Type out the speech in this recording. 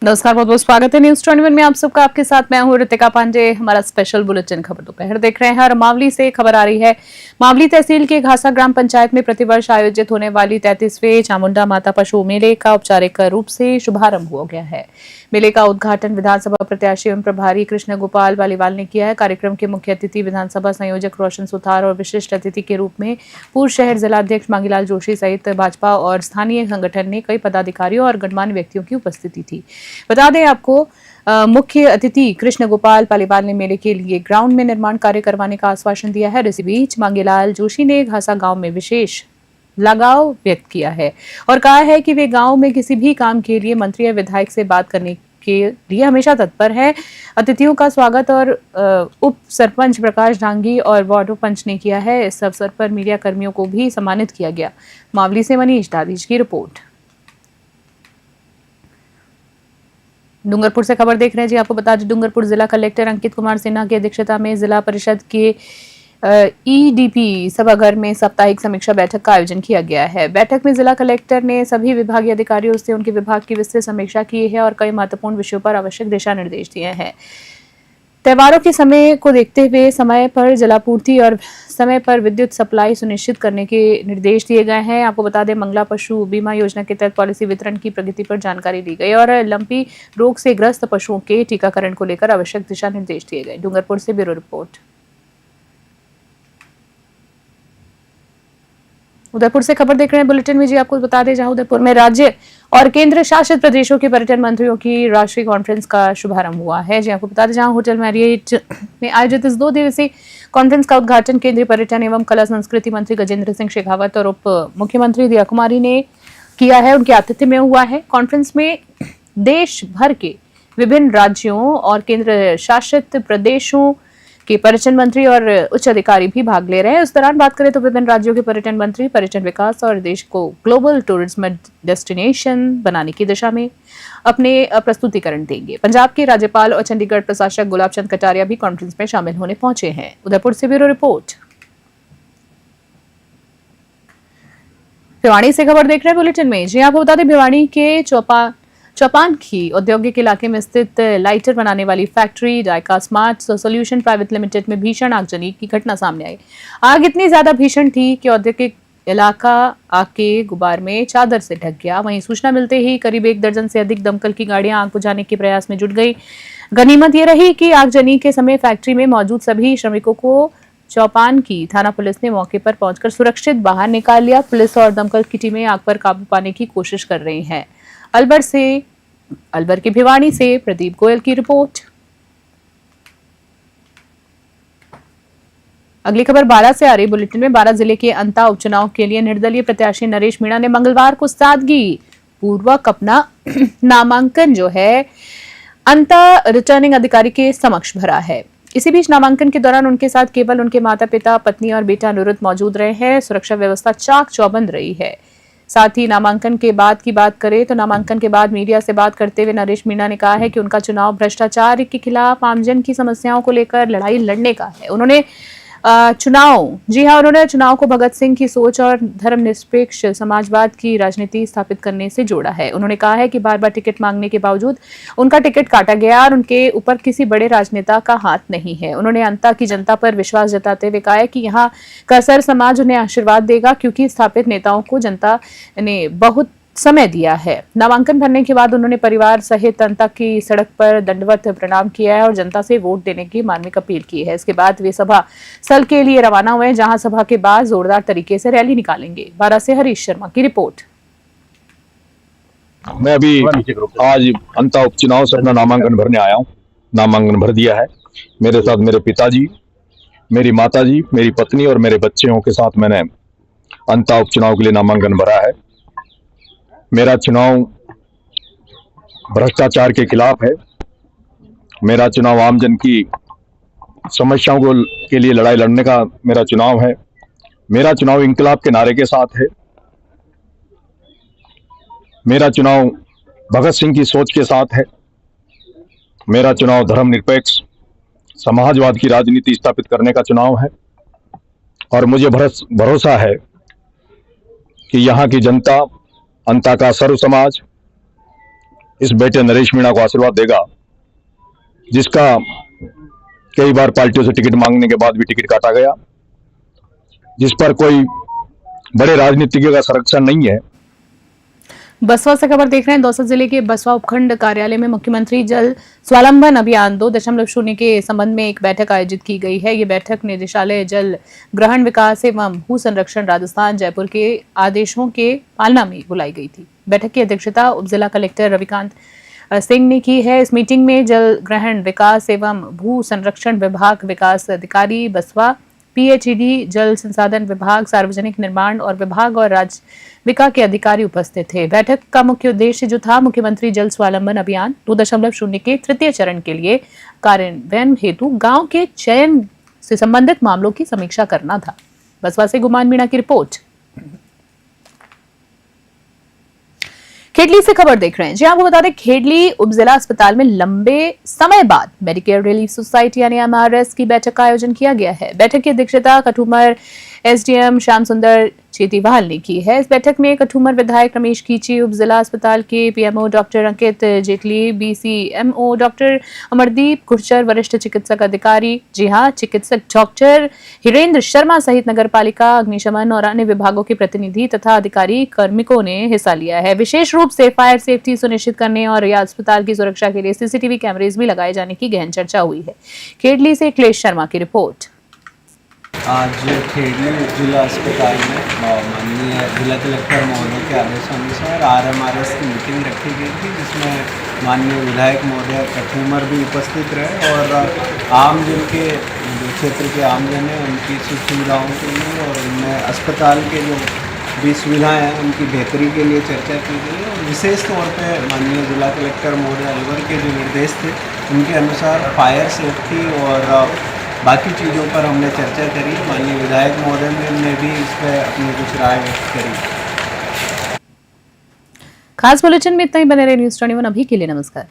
नमस्कार, बहुत बहुत स्वागत है न्यूज 21 में आप सबका। आपके साथ मैं हूं ऋतिका पांडे। हमारा स्पेशल बुलेटिन खबर दोपहर देख रहे हैं और मावली से खबर आ रही है। मावली तहसील के घासा ग्राम पंचायत में प्रतिवर्ष आयोजित होने वाली 33वें चामुंडा माता पशु मेले का औपचारिक रूप से शुभारंभ हो गया है। मेले का उद्घाटन विधानसभा प्रत्याशी एवं प्रभारी कृष्ण गोपाल पालीवाल ने किया है। कार्यक्रम के मुख्य अतिथि विधानसभा संयोजक रोशन सुथार और विशिष्ट अतिथि के रूप में पूर्व शहर जिलाध्यक्ष मांगीलाल जोशी सहित भाजपा और स्थानीय संगठन ने कई पदाधिकारियों और गणमान्य व्यक्तियों की उपस्थिति थी। बता दें आपको, मुख्य अतिथि कृष्ण गोपाल पालीवाल ने मेले के लिए ग्राउंड में निर्माण कार्य करवाने का आश्वासन दिया है। इसी बीच मांगीलाल जोशी ने घासा गांव में विशेष लगाव व्यक्त किया है और कहा है कि वे गांव में किसी भी काम के लिए मंत्री या विधायक से बात करने के लिए हमेशा तत्पर है। अतिथियों का स्वागत और उप सरपंच प्रकाश डांगी और वार्ड पंच ने किया है। इस अवसर पर मीडिया कर्मियों को भी सम्मानित किया गया। मावली से मनीष दादीज की रिपोर्ट। डूंगरपुर से खबर देख रहे हैं जी। आपको बता दें, डूंगरपुर जिला कलेक्टर अंकित कुमार सिन्हा की अध्यक्षता में जिला परिषद के ईडीपी सभागार में साप्ताहिक समीक्षा बैठक का आयोजन किया गया है। बैठक में जिला कलेक्टर ने सभी विभागीय अधिकारियों से उनके विभाग की विस्तृत समीक्षा की है और कई महत्वपूर्ण विषयों पर आवश्यक दिशा निर्देश दिए हैं। त्योहारों के समय को देखते हुए समय पर जलापूर्ति और समय पर विद्युत सप्लाई सुनिश्चित करने के निर्देश दिए गए हैं। आपको बता दें, मंगला पशु बीमा योजना के तहत पॉलिसी वितरण की प्रगति पर जानकारी दी गई और लंपी रोग से ग्रस्त पशुओं के टीकाकरण को लेकर आवश्यक दिशा निर्देश दिए गए। डूंगरपुर से ब्यूरो रिपोर्ट। उदयपुर से खबर देख रहे हैं बुलेटिन में जी। आपको बता दें, जहां उदयपुर में राज्य और केंद्र शासित प्रदेशों के पर्यटन मंत्रियों की राष्ट्रीय कॉन्फ्रेंस का शुभारंभ हुआ है जी। आपको बता दें, जहां होटल मैरियट में आयोजित इस 2 दिवसीय कॉन्फ्रेंस का उद्घाटन केंद्रीय पर्यटन एवं कला संस्कृति मंत्री गजेंद्र सिंह शेखावत और उप मुख्यमंत्री दिया कुमारी ने किया है। उनके आतिथ्य में हुआ है। कॉन्फ्रेंस में देश भर के विभिन्न राज्यों और केंद्र शासित प्रदेशों के पर्यटन मंत्री और उच्च अधिकारी भी भाग ले रहे हैं। इस दौरान बात करें तो विभिन्न राज्यों के पर्यटन मंत्री पर्यटन विकास और देश को ग्लोबल टूरिज्म डेस्टिनेशन बनाने की दिशा में अपने प्रस्तुतिकरण देंगे। पंजाब के राज्यपाल और चंडीगढ़ प्रशासक गुलाब चंद कटारिया भी कॉन्फ्रेंस में शामिल होने पहुंचे हैं। उदयपुर से ब्यूरो रिपोर्ट। भिवाड़ी से खबर देख रहे हैं बुलेटिन में जी। आपको बता दें, भिवाड़ी के चौपानखी औद्योगिक इलाके में स्थित लाइटर बनाने वाली factory Daika smart solution private limited में भीषण आगजनी की घटना सामने आई। आग इतनी ज्यादा भीषण थी कि औद्योगिक इलाका आग के गुबार में चादर से ढक गया। वहीं सूचना मिलते ही करीब 1 दर्जन से अधिक दमकल की गाड़ियां आग बुझाने के प्रयास में जुट गई। गनीमत यह रही कि आगजनी के समय फैक्ट्री में मौजूद सभी श्रमिकों को चौपान की थाना पुलिस ने मौके पर पहुंचकर सुरक्षित बाहर निकाल लिया। पुलिस और दमकल की टीमें आग पर काबू पाने की कोशिश कर रही हैं। अलवर के भिवाड़ी से प्रदीप गोयल की रिपोर्ट। अगली खबर बारां से आ रही बुलेटिन में। बारां जिले के अंता उपचुनाव के लिए निर्दलीय प्रत्याशी नरेश मीणा ने मंगलवार को सादगी पूर्वक अपना नामांकन जो है अंता रिटर्निंग अधिकारी के समक्ष भरा है। इसी बीच नामांकन के दौरान उनके साथ केवल उनके माता पिता, पत्नी और बेटा अनिरुद्ध मौजूद रहे हैं। सुरक्षा व्यवस्था चाक चौबंद रही है। साथ ही नामांकन के बाद की बात करें तो नामांकन के बाद मीडिया से बात करते हुए नरेश मीणा ने कहा है कि उनका चुनाव भ्रष्टाचार के खिलाफ आमजन की समस्याओं को लेकर लड़ाई लड़ने का है। उन्होंने चुनाव को भगत सिंह की सोच और धर्मनिरपेक्ष समाजवाद की राजनीति स्थापित करने से जोड़ा है। उन्होंने कहा है कि बार बार टिकट मांगने के बावजूद उनका टिकट काटा गया और उनके ऊपर किसी बड़े राजनेता का हाथ नहीं है। उन्होंने अंता की जनता पर विश्वास जताते हुए कहा है कि यहाँ का सर समाज उन्हें आशीर्वाद देगा, क्योंकि स्थापित नेताओं को जनता ने बहुत समय दिया है। नामांकन भरने के बाद उन्होंने परिवार सहित अंता की सड़क पर दंडवत प्रणाम किया है और जनता से वोट देने की मार्मिक अपील की है। इसके बाद वे सभा स्थल के लिए रवाना हुए, जहां सभा के बाद जोरदार तरीके से रैली निकालेंगे। बारां से हरीश शर्मा की रिपोर्ट। मैं अभी आज अंता उपचुनाव से अपना नामांकन भरने आया हूँ। नामांकन भर दिया है। मेरे साथ मेरे पिताजी, मेरी माताजी, मेरी पत्नी और मेरे बच्चों के साथ मैंने अंता उपचुनाव के लिए नामांकन भरा है। मेरा चुनाव भ्रष्टाचार के खिलाफ है। मेरा चुनाव आमजन की समस्याओं के लिए लड़ाई लड़ने का मेरा चुनाव है। मेरा चुनाव इंकलाब के नारे के साथ है। मेरा चुनाव भगत सिंह की सोच के साथ है। मेरा चुनाव धर्मनिरपेक्ष समाजवाद की राजनीति स्थापित करने का चुनाव है और मुझे भरोसा है कि यहाँ की जनता, अंता का सर्व समाज इस बेटे नरेश मीणा को आशीर्वाद देगा, जिसका कई बार पार्टियों से टिकट मांगने के बाद भी टिकट काटा गया, जिस पर कोई बड़े राजनीतिज्ञों का संरक्षण नहीं है। बसवा से खबर देख रहे हैं। दौसा जिले के बसवा उपखंड कार्यालय में मुख्यमंत्री जल स्वावलंबन अभियान 2.0 के संबंध में एक बैठक आयोजित की गई है। ये बैठक निदेशालय जल ग्रहण विकास एवं भू संरक्षण राजस्थान जयपुर के आदेशों के पालना में बुलाई गई थी। बैठक की अध्यक्षता उप जिला कलेक्टर रविकांत सिंह ने की है। इस मीटिंग में जल ग्रहण विकास एवं भू संरक्षण विभाग, विकास अधिकारी बसवा, पीएचईडी, जल संसाधन विभाग, सार्वजनिक निर्माण और विभाग और राजविका के अधिकारी उपस्थित थे। बैठक का मुख्य उद्देश्य जो था, मुख्यमंत्री जल स्वावलंबन अभियान 2.0 के तृतीय चरण के लिए कार्यान्वयन हेतु गांव के चयन से संबंधित मामलों की समीक्षा करना था। बसवा से गुमान मीणा की रिपोर्ट। खेडली से खबर देख रहे हैं। जी आपको बता दें, खेडली उपजिला अस्पताल में लंबे समय बाद मेडिकेयर रिलीफ सोसाइटी यानी एमआरएस की बैठक का आयोजन किया गया है। बैठक की अध्यक्षता कठुमर एसडीएम श्याम सुंदर चेतीवाल ने की है। इस बैठक में कठुमर विधायक रमेश कीची, उपजिला अस्पताल के पीएमओ डॉक्टर अंकित जेटली, बीसीएमओ डॉक्टर अमरदीप गुर्जर, वरिष्ठ चिकित्सक अधिकारी, जी हां, चिकित्सक डॉक्टर हिरेंद्र शर्मा सहित नगर पालिका, अग्निशमन और अन्य विभागों के प्रतिनिधि तथा अधिकारी कार्मिकों ने हिस्सा लिया है। विशेष रूप से फायर सेफ्टी सुनिश्चित करने और अस्पताल की सुरक्षा के लिए सीसीटीवी कैमरेज भी लगाए जाने की गहन चर्चा हुई है। खेडली से अखिलेश शर्मा की रिपोर्ट। आज खेडली जिला अस्पताल में माननीय जिला कलेक्टर महोदय के आदेशानुसार आरएमआरएस की मीटिंग रखी गई थी, जिसमें माननीय विधायक महोदय कठुमर भी उपस्थित रहे और आमजन के जो क्षेत्र के आमजन हैं उनकी सुख सुविधाओं के लिए और उनमें अस्पताल के जो भी सुविधाएँ हैं उनकी बेहतरी के लिए चर्चा की गई और विशेष तौर पर माननीय जिला कलेक्टर महोदय अलवर के जो निर्देश थे उनके अनुसार फायर सेफ्टी और बाकी चीज़ों पर हमने चर्चा करी। माननीय विधायक महोदय ने भी इस पर अपनी कुछ राय व्यक्त करी। खास बुलेटिन में इतना ही। बने रहे न्यूज़ 21 अभी के लिए। नमस्कार।